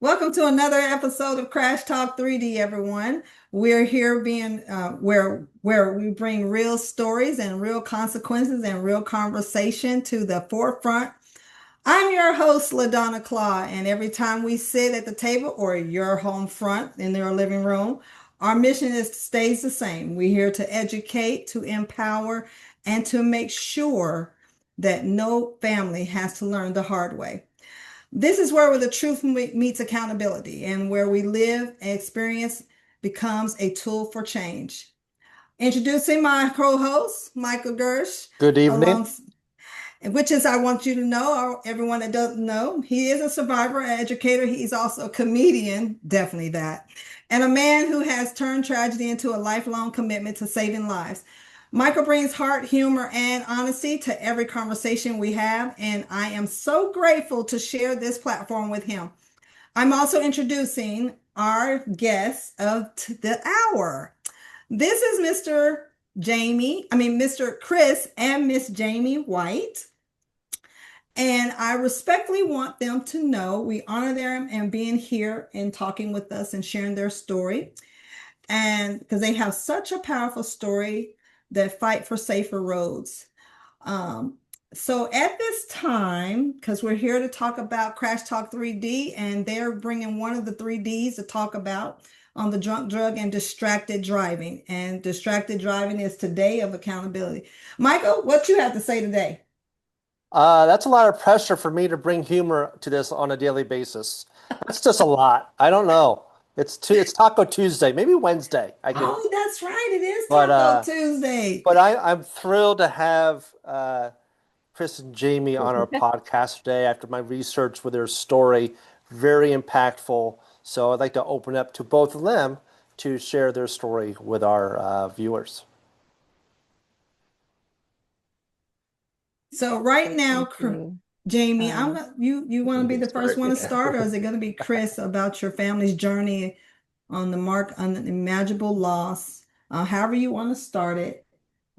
Welcome to another episode of Crash Talk 3D, everyone. We're here being where we bring real stories and real consequences and real conversation to the forefront. I'm your host, LaDonna Claw, and every time we sit at the table or your home front in their living room, our mission is stays the same. We're here to educate, to empower, and to make sure that no family has to learn the hard way. This is where the truth meets accountability and where we live and experience becomes a tool for change. Introducing my co-host, Michael Gersh, Good evening. along, which is I want you to know, or everyone that doesn't know, he is a survivor, an educator. He's also a comedian, definitely that, and a man who has turned tragedy into a lifelong commitment to saving lives. Michael brings heart, humor, and honesty to every conversation we have, and I am so grateful to share this platform with him. I'm also introducing our guest of the hour. This is Mr. Chris and Miss Jamie White. And I respectfully want them to know we honor them and being here and talking with us and sharing their story. And because they have such a powerful story that fight for safer roads. Um, so at this time, because we're here to talk about Crash Talk 3D, and they're bringing one of the 3Ds to talk about on the drunk, drug, and distracted driving. And distracted driving is today of accountability. Michael, what you have to say today? That's a lot of pressure for me to bring humor to this on a daily basis. That's just a lot. I don't know. It's Taco Tuesday, maybe Wednesday. I can, Oh, that's right. It is but Taco uh, Tuesday. but I'm thrilled to have Chris and Jamie on our podcast today after my research with their story. Very impactful. So I'd like to open up to both of them to share their story with our viewers. So right now, Thank you. Jamie, I'm Um, not, you you want to can be get the first one started. to start, or is it going to be Chris about your family's journey on the mark unimaginable loss? However you want to start it.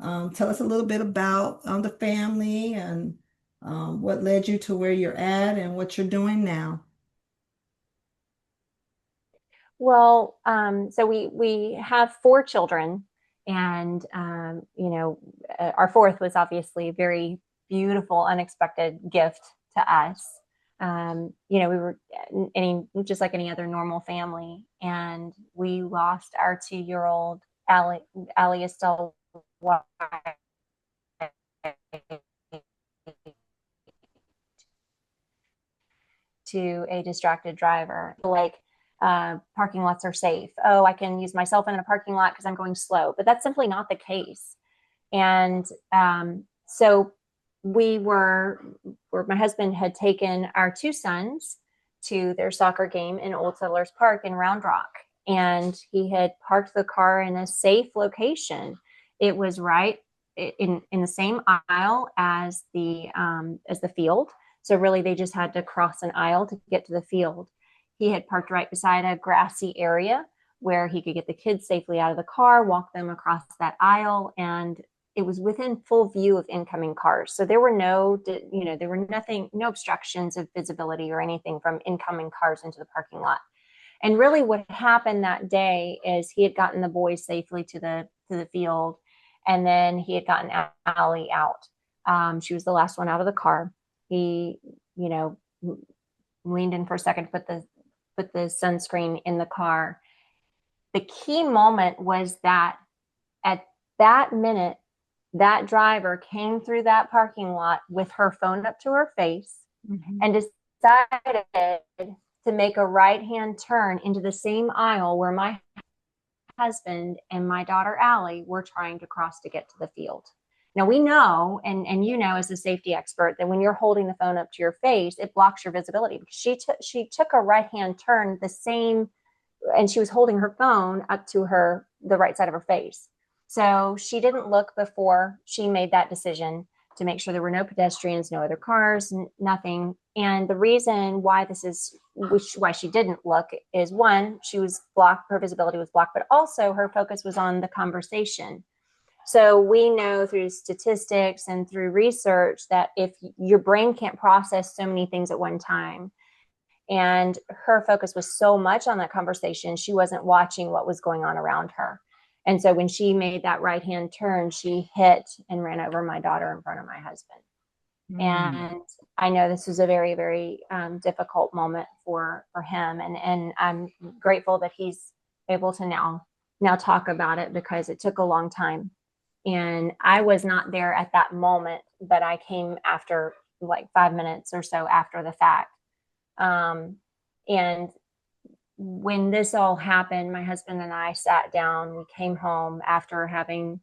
Tell us a little bit about the family and what led you to where you're at and what you're doing now. Well, so we have four children, and our fourth was obviously a very beautiful, unexpected gift to us. We were any just like any other normal family, and we lost our 2-year old Allie Estelle White to a distracted driver. Like parking lots are safe. Oh, I can use my cell phone in a parking lot because I'm going slow. But that's simply not the case. And so we where my husband had taken our two sons to their soccer game in Old Settlers Park in Round Rock. And he had parked the car in a safe location. It was right in the same aisle as the field. So really, they just had to cross an aisle to get to the field. He had parked right beside a grassy area where he could get the kids safely out of the car, walk them across that aisle, and it was within full view of incoming cars. So there were there were no obstructions of visibility or anything from incoming cars into the parking lot. And really, what happened that day is he had gotten the boys safely to the field, and then he had gotten Allie out. She was the last one out of the car. He, you know, leaned in for a second to put the sunscreen in the car. The key moment was that at that minute, that driver came through that parking lot with her phone up to her face and decided to make a right hand turn into the same aisle where my husband and my daughter Allie were trying to cross to get to the field. Now we know, and you know as a safety expert, that when you're holding the phone up to your face, it blocks your visibility because she took a right hand turn the same, and she was holding her phone up to the right side of her face. So she didn't look before she made that decision to make sure there were no pedestrians, no other cars, nothing. And the reason why why she didn't look is one, she was blocked, her visibility was blocked, but also her focus was on the conversation. So we know through statistics and through research that if your brain can't process so many things at one time, And her focus was so much on that conversation, she wasn't watching what was going on around her. And so when she made that right-hand turn, she hit and ran over my daughter in front of my husband. And I know this was a very, very difficult moment for him. And I'm grateful that he's able to now talk about it, because it took a long time. And I was not there at that moment, but I came after, like 5 minutes or so after the fact. And when this all happened, my husband and I sat down. We came home after having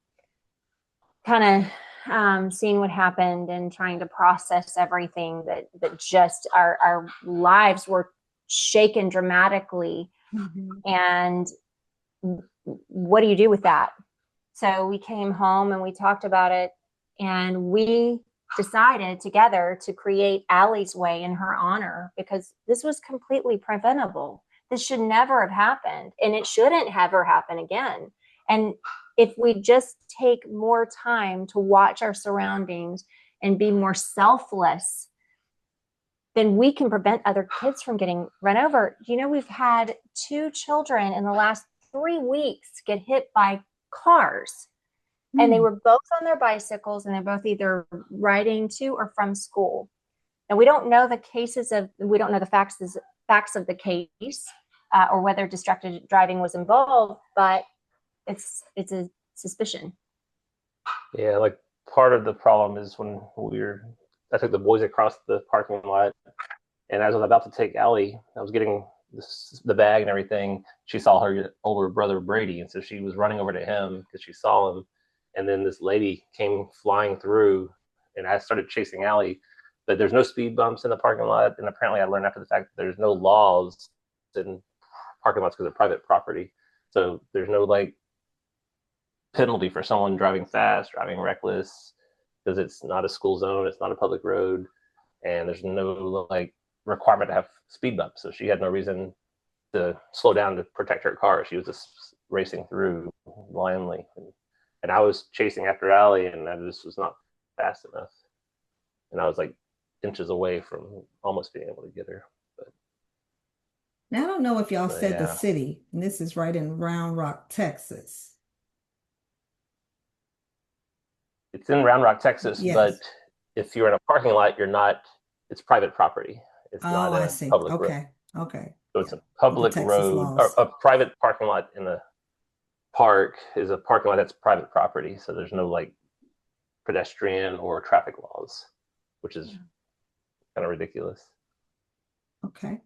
kind of seeing what happened and trying to process everything, that just our lives were shaken dramatically. And what do you do with that? So we came home and we talked about it, and we decided together to create Allie's Way in her honor, because this was completely preventable. This should never have happened, and it shouldn't ever happen again. And if we just take more time to watch our surroundings and be more selfless, then we can prevent other kids from getting run over. We've had 2 children in the last 3 weeks get hit by cars. And they were both on their bicycles, and they're both either riding to or from school. And we don't know the facts of the case, or whether distracted driving was involved, but it's a suspicion. Yeah, like part of the problem is when I took the boys across the parking lot, and as I was about to take Allie, I was getting the bag and everything. She saw her older brother Brady, and so she was running over to him because she saw him. And then this lady came flying through, and I started chasing Allie. But there's no speed bumps in the parking lot, and apparently I learned after the fact that there's no laws in parking lots because they're private property. So there's no like penalty for someone driving fast, driving reckless, because it's not a school zone, it's not a public road, and there's no like requirement to have speed bumps. So she had no reason to slow down to protect her car. She was just racing through blindly. And I was chasing after Allie, and I just was not fast enough. And I was like inches away from almost being able to get her. But now, I don't know if y'all said the yeah. city, and this is right in Round Rock, Texas. It's in Round Rock, Texas, Yes. but if you're in a parking lot, it's private property. It's not I a see. public Okay. road. Okay. So it's a public Texas road, laws. or a private parking lot in the park is a parking lot that's private property. So there's no like pedestrian or traffic laws, which is kind of ridiculous. Okay.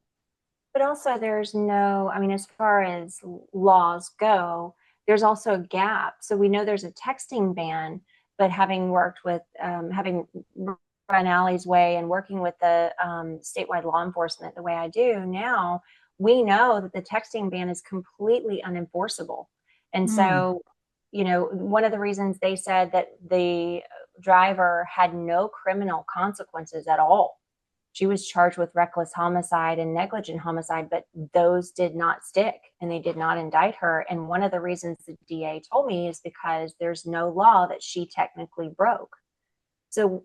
But also there's no, as far as laws go, there's also a gap. So we know there's a texting ban, but having worked with, having run Allie's Way and working with the statewide law enforcement the way I do now, we know that the texting ban is completely unenforceable. And so, one of the reasons they said that the driver had no criminal consequences at all. She was charged with reckless homicide and negligent homicide, but those did not stick, and they did not indict her. And one of the reasons the DA told me is because there's no law that she technically broke. So,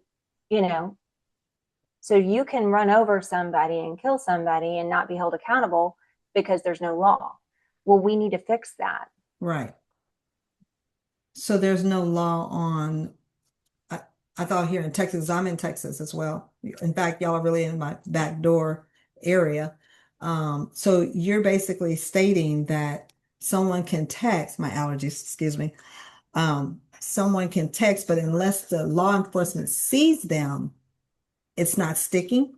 so you can run over somebody and kill somebody and not be held accountable because there's no law. Well, we need to fix that. Right. So there's no law on, I thought here in Texas, I'm in Texas as well. In fact, y'all are really in my back door area. So you're basically stating that someone can text, my allergies, excuse me. Someone can text, but unless the law enforcement sees them, it's not sticking.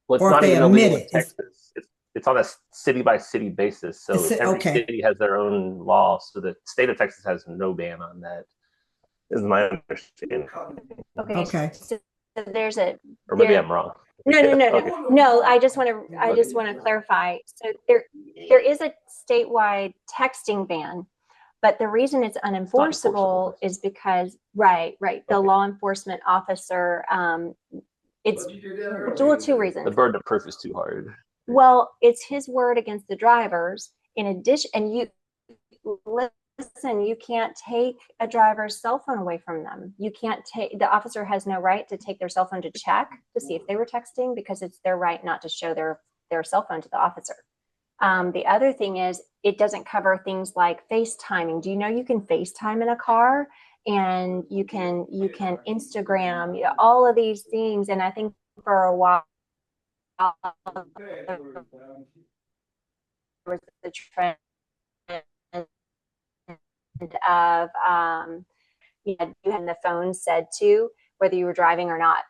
Well, it's or not if they even admit illegal in Texas. It's on a city by city basis. So every okay. city has their own law. So the state of Texas has no ban on that, is my understanding. Okay. So there's a, or maybe I'm wrong. No. Okay. No, I just want to clarify. So there is a statewide texting ban, but the reason it's unenforceable is because, right. The law enforcement officer, it's two reasons. The burden of proof is too hard. Well, it's his word against the drivers. In addition, and you listen, you can't take a driver's cell phone away from them. You can't take, the officer has no right to take their cell phone to check to see if they were texting, because it's their right not to show their their cell phone to the officer. The other thing is it doesn't cover things like FaceTiming. Do you know you can FaceTime in a car, and you can Instagram, you know, all of these things. And I think for a while there was the trend of you had the phone said to whether you were driving or not.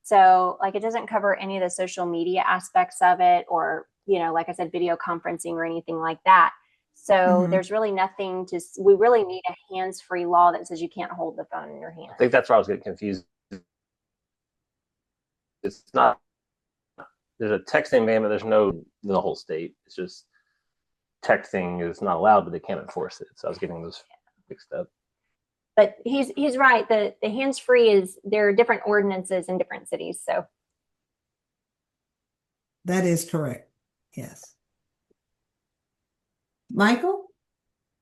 So like it doesn't cover any of the social media aspects of it, or, you know, like I said, video conferencing or anything like that. So there's really nothing to, we really need a hands-free law that says you can't hold the phone in your hand. I think that's where I was getting confused. It's not, there's a texting ban, but there's no in the whole state. It's just texting is not allowed, but they can't enforce it. So I was getting those mixed up. But he's right. The hands-free is, there are different ordinances in different cities. So that is correct. Yes. Michael?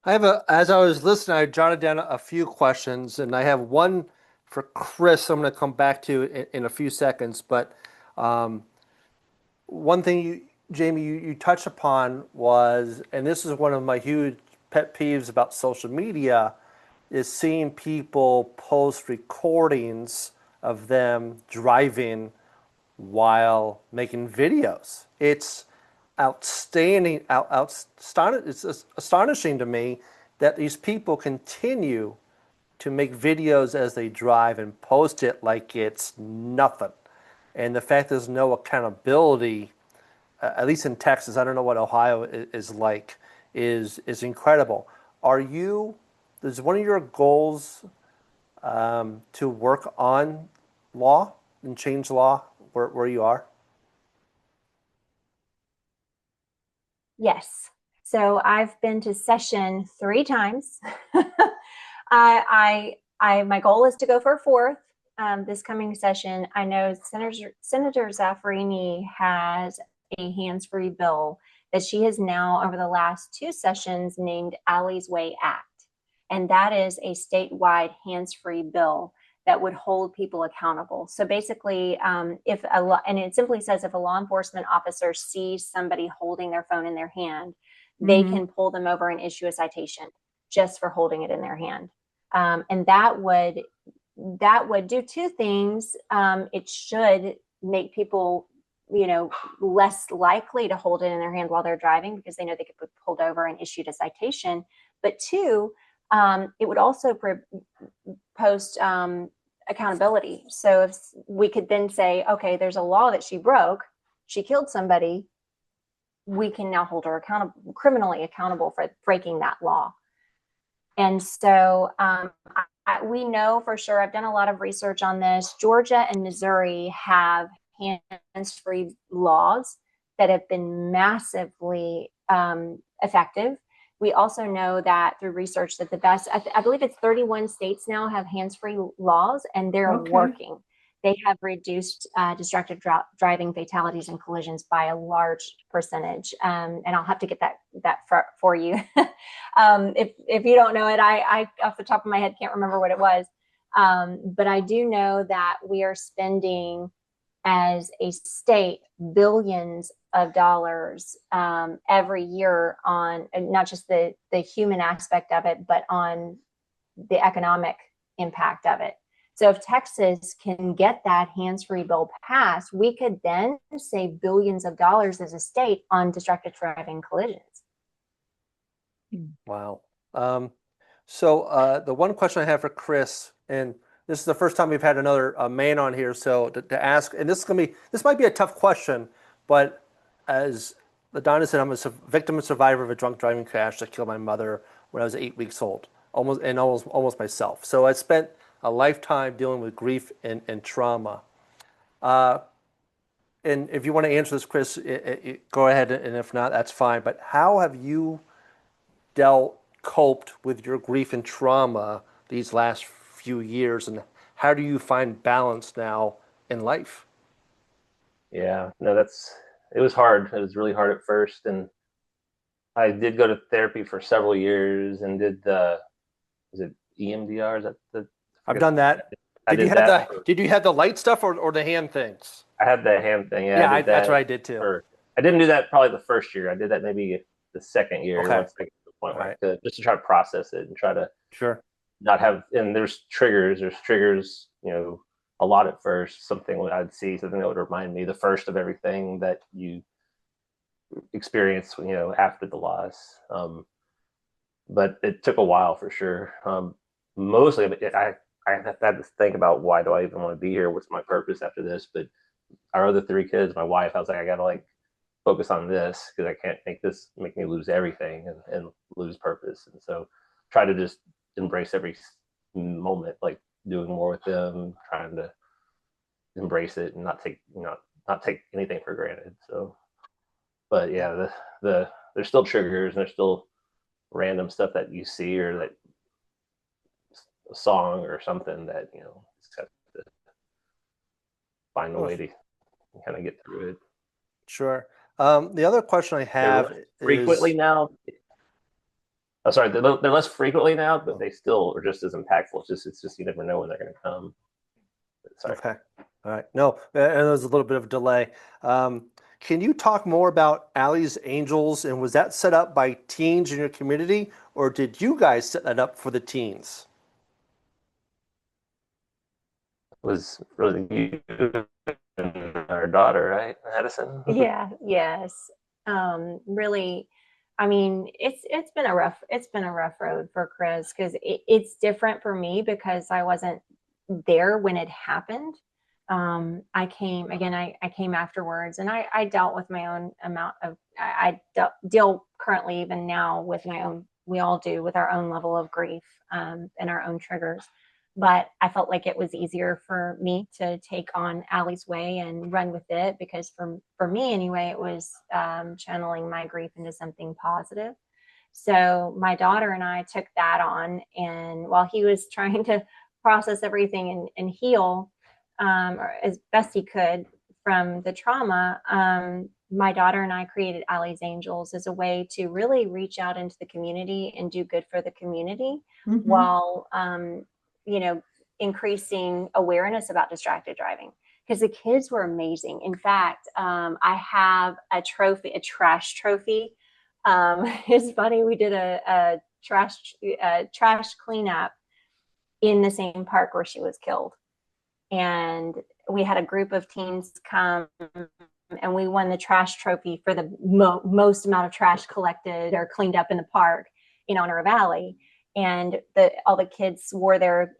As I was listening, I jotted down a few questions, and I have one for Chris I'm going to come back to in a few seconds. But one thing, Jamie, you touched upon was, and this is one of my huge pet peeves about social media, is seeing people post recordings of them driving while making videos. It's outstanding, it's astonishing to me that these people continue to make videos as they drive and post it like it's nothing. And the fact there's no accountability, at least in Texas, I don't know what Ohio is like, is incredible. Is one of your goals to work on law and change law where you are? yes. So I've been to session 3 times. My goal is to go for a 4th this coming session. I know Senator Zaffarini has a hands-free bill that she has now, over the last 2 sessions, named Allie's Way Act. And that is a statewide hands-free bill that would hold people accountable. So basically, and it simply says if a law enforcement officer sees somebody holding their phone in their hand, they can pull them over and issue a citation just for holding it in their hand. And that would do 2 things. It should make people, you know, less likely to hold it in their hand while they're driving, because they know they could be pulled over and issued a citation. But 2, it would also post accountability. So if we could then say, okay, there's a law that she broke, she killed somebody, we can now hold her criminally accountable for breaking that law. And so we know for sure, I've done a lot of research on this. Georgia and Missouri have hands-free laws that have been massively effective. We also know that through research that the best, I believe it's 31 states now have hands-free laws, and they're working. They have reduced distracted driving fatalities and collisions by a large percentage. And I'll have to get that for you. If you don't know it, I off the top of my head can't remember what it was. But I do know that we are spending, as a state, billions of dollars every year on not just the human aspect of it, but on the economic impact of it. So if Texas can get that hands-free bill passed, we could then save billions of dollars as a state on distracted driving collisions. Wow. So the one question I have for Chris, and this is the first time we've had another man on here, so to ask, and this might be a tough question, but as LaDonna said, I'm a victim and survivor of a drunk driving crash that killed my mother when I was 8 weeks old, almost myself. So I spent a lifetime dealing with grief and trauma. And if you want to answer this, Chris, go ahead, and if not, that's fine. But how have you coped with your grief and trauma these last few years, and how do you find balance now in life? Yeah, no, it was hard. It was really hard at first, and I did go to therapy for several years and did is it EMDR? Is that I've done that. Did you have the light stuff or the hand things? I had the hand thing. Yeah, that's what I did too. I didn't do that probably the first year. I did that maybe the second year Okay. once I get to the point All where right. I could, just to try to process it and try to Sure. not have. And there's triggers. There's triggers. A lot at first. Something I'd see, something that would remind me the first of everything that you experience. After the loss. But it took a while for sure. Mostly, I had to think about why do I even want to be here? What's my purpose after this? But our other three kids, my wife, I was like, I gotta focus on this because I can't make me lose everything and lose purpose. And so try to just embrace every moment, like doing more with them, trying to embrace it and not take anything for granted. So, but yeah, the there's still triggers and there's still random stuff that you see or that a song or something that just have to find a way to kind of get through it. Sure. The other question I have frequently is now. Oh, sorry, they're less frequently now, but they still are just as impactful. It's just you never know when they're going to come. Sorry. Okay. All right. No, and there's a little bit of delay. Can you talk more about Allie's Angels, and was that set up by teens in your community, or did you guys set that up for the teens? Was really you and our daughter, right, Addison? Yeah, yes. Really, I mean, it's been a rough road for Chris because it's different for me because I wasn't there when it happened. I came afterwards, and I dealt with my own amount of deal currently even now with my own. We all do with our own level of grief and our own triggers. But I felt like it was easier for me to take on Allie's way and run with it because for me anyway, it was channeling my grief into something positive. So my daughter and I took that on, and while he was trying to process everything and heal or as best he could from the trauma, my daughter and I created Allie's Angels as a way to really reach out into the community and do good for the community while increasing awareness about distracted driving because the kids were amazing. In fact, I have a trash trophy. It's funny. We did a trash cleanup in the same park where she was killed. And we had a group of teens come and we won the trash trophy for the most amount of trash collected or cleaned up in the park in honor of Allie. And all the kids wore their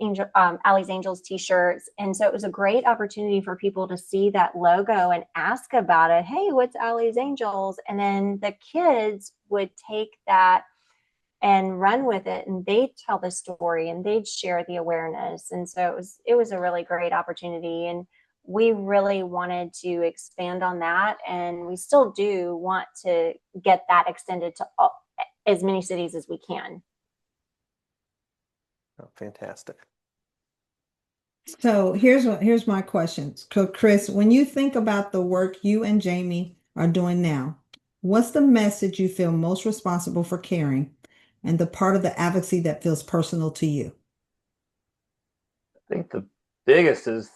Allie's Angels t-shirts. And so it was a great opportunity for people to see that logo and ask about it. Hey, what's Allie's Angels? And then the kids would take that and run with it, and they'd tell the story and they'd share the awareness. And so it was a really great opportunity. And we really wanted to expand on that. And we still do want to get that extended to as many cities as we can. Oh, fantastic. So here's my question. So Chris, when you think about the work you and Jamie are doing now, what's the message you feel most responsible for carrying and the part of the advocacy that feels personal to you? I think the biggest is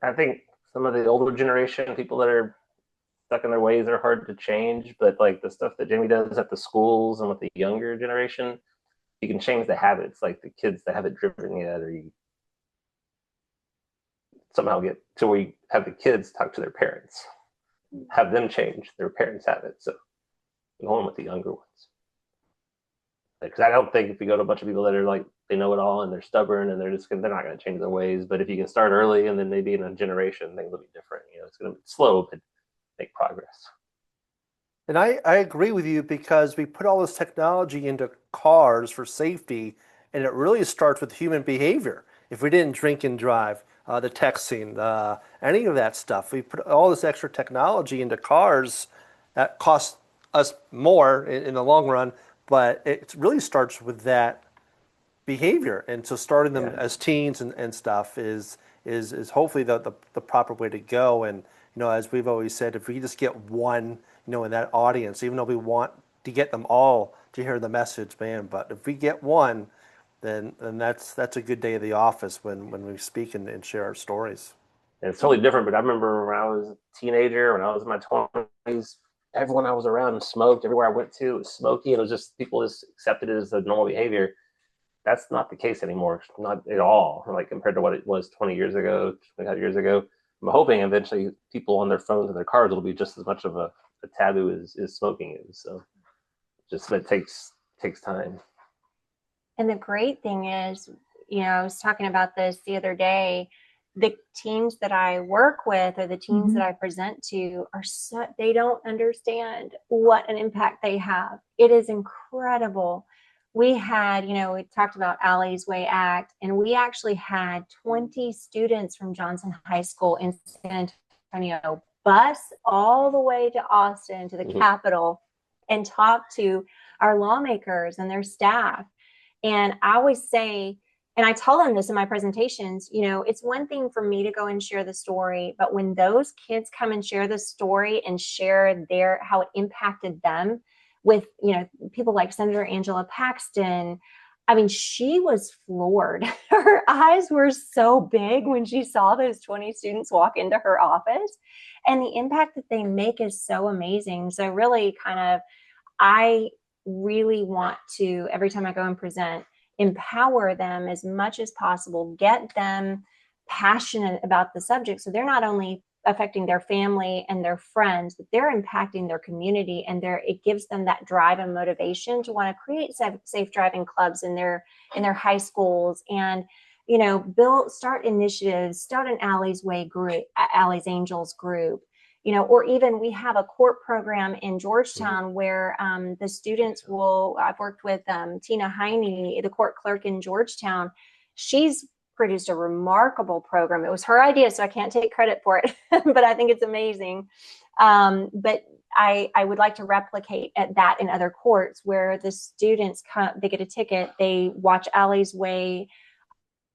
I think some of the older generation, people that are stuck in their ways, are hard to change. But like the stuff that Jamie does at the schools and with the younger generation, you can change the habits, like the kids that haven't driven yet, or you somehow get to where you have the kids talk to their parents, have them change their parents' habits. So going with the younger ones. Because I don't think if you go to a bunch of people that are like they know it all and they're stubborn and they're not going to change their ways. But if you can start early and then maybe in a generation things will be different. It's going to be slow but make progress. And I agree with you because we put all this technology into cars for safety, and it really starts with human behavior. If we didn't drink and drive, the texting, any of that stuff, we put all this extra technology into cars that costs us more in the long run, but it really starts with that behavior. And so starting them as teens and stuff is hopefully the proper way to go. And as we've always said, if we just get one in that audience, even though we want to get them all to hear the message, man, but if we get one, then that's a good day of the office when we speak and share our stories. And it's totally different, but I remember when I was a teenager, when I was in my 20s, everyone I was around smoked. Everywhere I went to, it was smoky, and it was just people just accepted it as a normal behavior. That's not the case anymore, not at all. Like compared to what it was 20 years ago, 25 years ago. I'm hoping eventually people on their phones and their cars will be just as much of a taboo as smoking is. So just it takes time. And the great thing is, I was talking about this the other day. The teens that I work with or the teens that I present to they don't understand what an impact they have. It is incredible. We had, we talked about Allie's Way Act, and we actually had 20 students from Johnson High School in San Antonio bus all the way to Austin, to the Capitol, and talk to our lawmakers and their staff. And I always say, and I tell them this in my presentations, it's one thing for me to go and share the story, but when those kids come and share the story and share how it impacted them with, people like Senator Angela Paxton, I mean, she was floored. Her eyes were so big when she saw those 20 students walk into her office, and the impact that they make is so amazing. So really I really want to, every time I go and present, empower them as much as possible, get them passionate about the subject. So they're not only affecting their family and their friends, but they're impacting their community, and it gives them that drive and motivation to want to create safe driving clubs in their high schools, and start initiatives, start an Allie's Way group, Allie's Angels group. Or even we have a court program in Georgetown where the students I've worked with Tina Heine, the court clerk in Georgetown. She's produced a remarkable program. It was her idea, so I can't take credit for it, but I think it's amazing. But I would like to replicate that in other courts where the students they get a ticket, they watch Allie's Way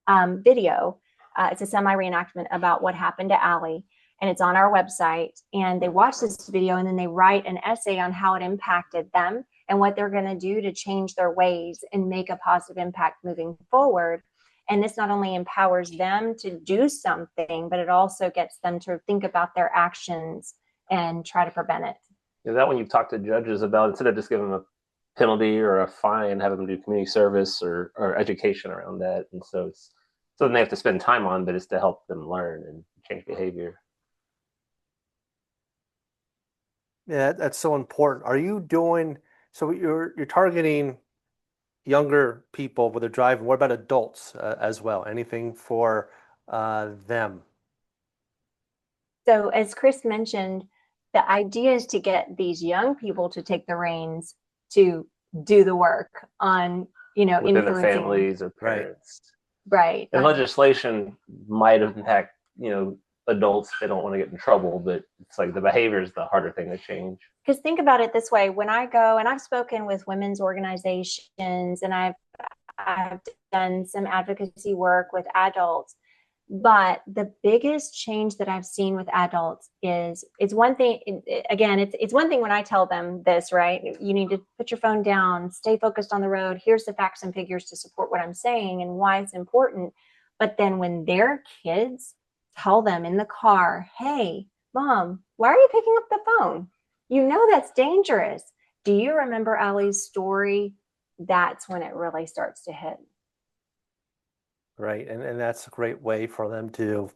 video. It's a semi-reenactment about what happened to Allie, and it's on our website, and they watch this video and then they write an essay on how it impacted them and what they're going to do to change their ways and make a positive impact moving forward. And this not only empowers them to do something, but it also gets them to think about their actions and try to prevent it. Is that when you've talked to judges about, instead of just giving them a penalty or a fine, have them do community service or education around that? And so it's something they have to spend time on, but it's to help them learn and change behavior. Yeah, that's so important. Are you doing so? You're targeting younger people with their driving. What about adults as well? Anything for them? So as Chris mentioned, the idea is to get these young people to take the reins to do the work on, within their influencing families or parents. Right. And legislation might impact, adults if they don't want to get in trouble, but it's like the behavior is the harder thing to change. Because think about it this way: when I go, and I've spoken with women's organizations, and I've done some advocacy work with adults, but the biggest change that I've seen with adults is, it's one thing, again, it's one thing when I tell them this, right? You need to put your phone down, stay focused on the road. Here's the facts and figures to support what I'm saying and why it's important. But then when their kids tell them in the car, hey, Mom, why are you picking up the phone? That's dangerous. Do you remember Allie's story? That's when it really starts to hit. Right. And that's a great way for them to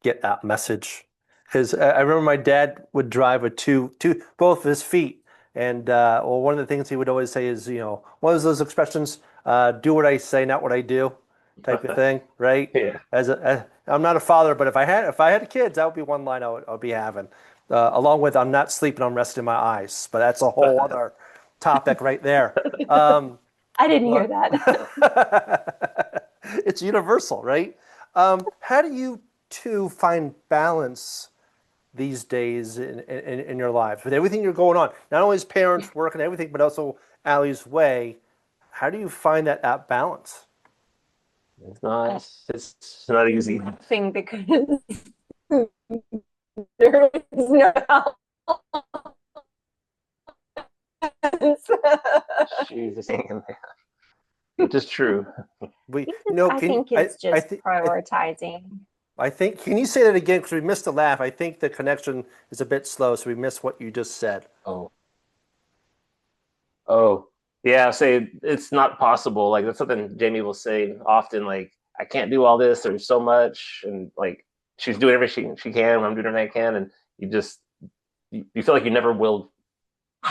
get that message. Because I remember my dad would drive with both of his feet. And one of the things he would always say is, one of those expressions, do what I say, not what I do, type of thing, right? Yeah. I'm not a father, but if I had kids, that would be one line I would be having. Along with, I'm not sleeping, I'm resting my eyes. But that's a whole other topic right there. I didn't hear that. It's universal, right? How do you two find balance these days in your lives with everything you're going on? Not only as parents, work and everything, but also Allie's Way. How do you find that balance? It's not easy. Thing because there is no Jesus, which is true. I think it's just prioritizing. I think, can you say that again? Because we missed the laugh. I think the connection is a bit slow, so we missed what you just said. Oh, oh, yeah. Say it's not possible. Like that's something Jamie will say often. Like I can't do all this. There's so much, and like she's doing everything she can. I'm doing everything I can, and you just you feel like you never will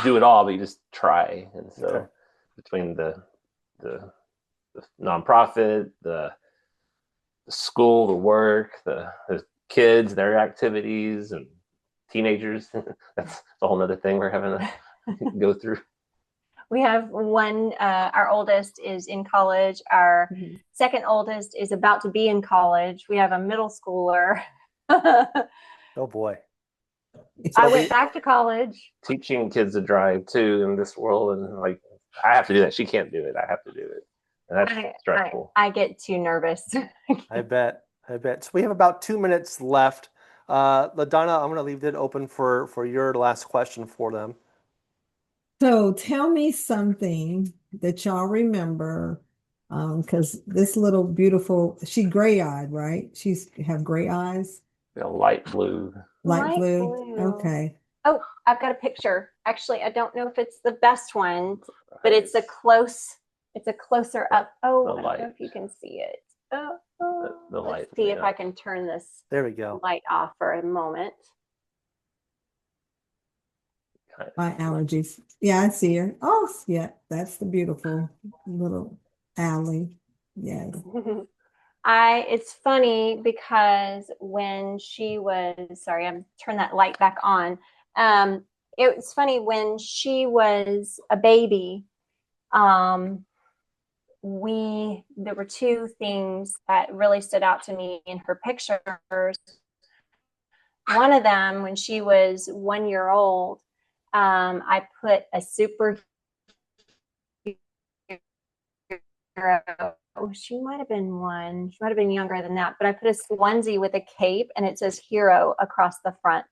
do it all, but you just try. And so Okay. between the, the nonprofit, the school, the work, the kids, their activities, and teenagers, that's a whole other thing we're having to go through. We have one, our oldest is in college. Our second oldest is about to be in college. We have a middle schooler. Oh boy. I went back to college. Teaching kids to drive too in this world, and like I have to do that. She can't do it. I have to do it. And that's stressful. I get too nervous. I bet. So we have about 2 minutes left. LaDonna, I'm going to leave it open for your last question for them. So tell me something that y'all remember, because this little beautiful, she gray-eyed, right? She's have gray eyes, Light blue. light blue. Okay. Oh, I've got a picture. Actually, I don't know if it's the best one, but it's a closer up. Oh, I don't know if you can see it. The light. Let's see if I can turn this There we go. light off for a moment. My allergies. Yeah, I see her. Oh, yeah, that's the beautiful little Allie. Yes. It's funny because when she was, sorry, I'm turn that light back on. It was funny when she was a baby. There were two things that really stood out to me in her pictures. One of them, when she was 1 year old, I put a superhero. She might have been one. She might have been younger than that, but I put a onesie with a cape and it says hero across the front.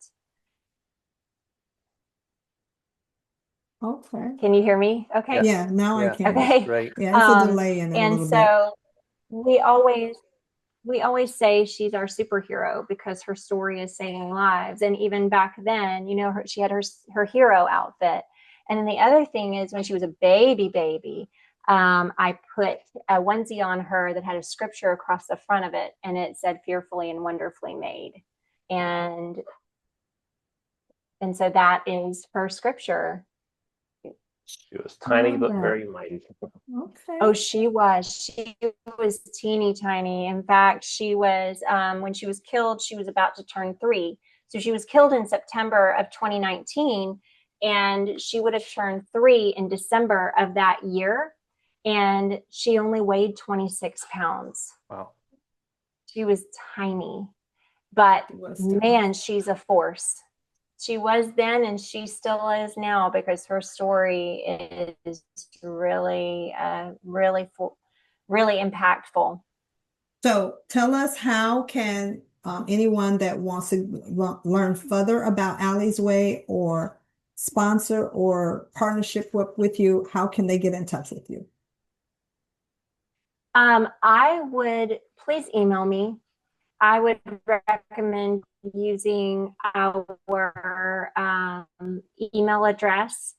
Okay. Can you hear me? Okay. Yes. Yeah, now I can. Okay. Great. Yeah, it's a delay in it a and little so we always say she's our superhero because her story is saving lives. And even back then, she had her hero outfit. And then the other thing is when she was a baby, I put a onesie on her that had a scripture across the front of it, and it said "fearfully and wonderfully made," and so that is her scripture. She was tiny but very mighty. Okay. Oh, she was teeny tiny. In fact, she was when she was killed, she was about to turn 3. So she was killed in September of 2019, and she would have turned 3 in December of that year. And she only weighed 26 pounds. Wow. She was tiny, but man, she's a force. She was then, and she still is now, because her story is really, really impactful. So tell us, how can anyone that wants to learn further about Allie's Way or sponsor or partnership with you, how can they get in touch with you? I would please email me. I would recommend using our email address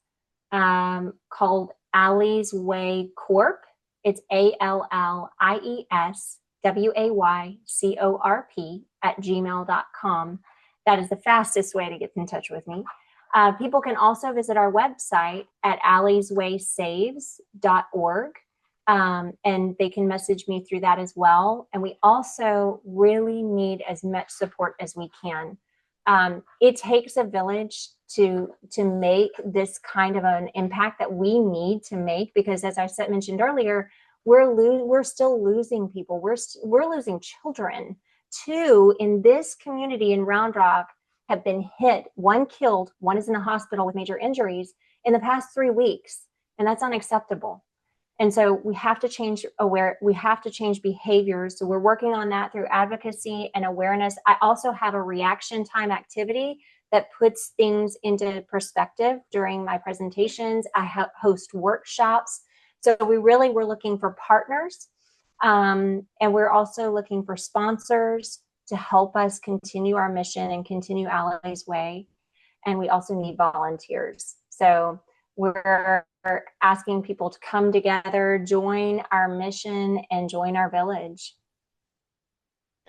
called Allie's Way Corp. It's ALLIESWAYCORP@gmail.com. That is the fastest way to get in touch with me. People can also visit our website at allieswaysaves.org. And they can message me through that as well. And we also really need as much support as we can. It takes a village to make this kind of an impact that we need to make, because as I mentioned earlier, we're still losing people. We're losing children. 2 in this community in Round Rock have been hit, 1 killed, 1 is in a hospital with major injuries in the past 3 weeks. And that's unacceptable. And so we have to change behaviors. So we're working on that through advocacy and awareness. I also have a reaction time activity that puts things into perspective during my presentations. I host workshops. So we're looking for partners. And we're also looking for sponsors to help us continue our mission and continue Allie's way. And we also need volunteers. So we're asking people to come together, join our mission, and join our village.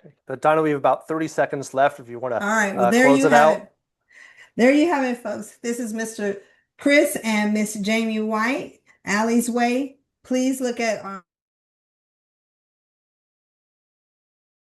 Okay. But Donna, we have about 30 seconds left if you want to All right. Well, there close you it have out. it. There you have it, folks. This is Mr. Chris and Miss Jamie White, Allie's Way. Please look at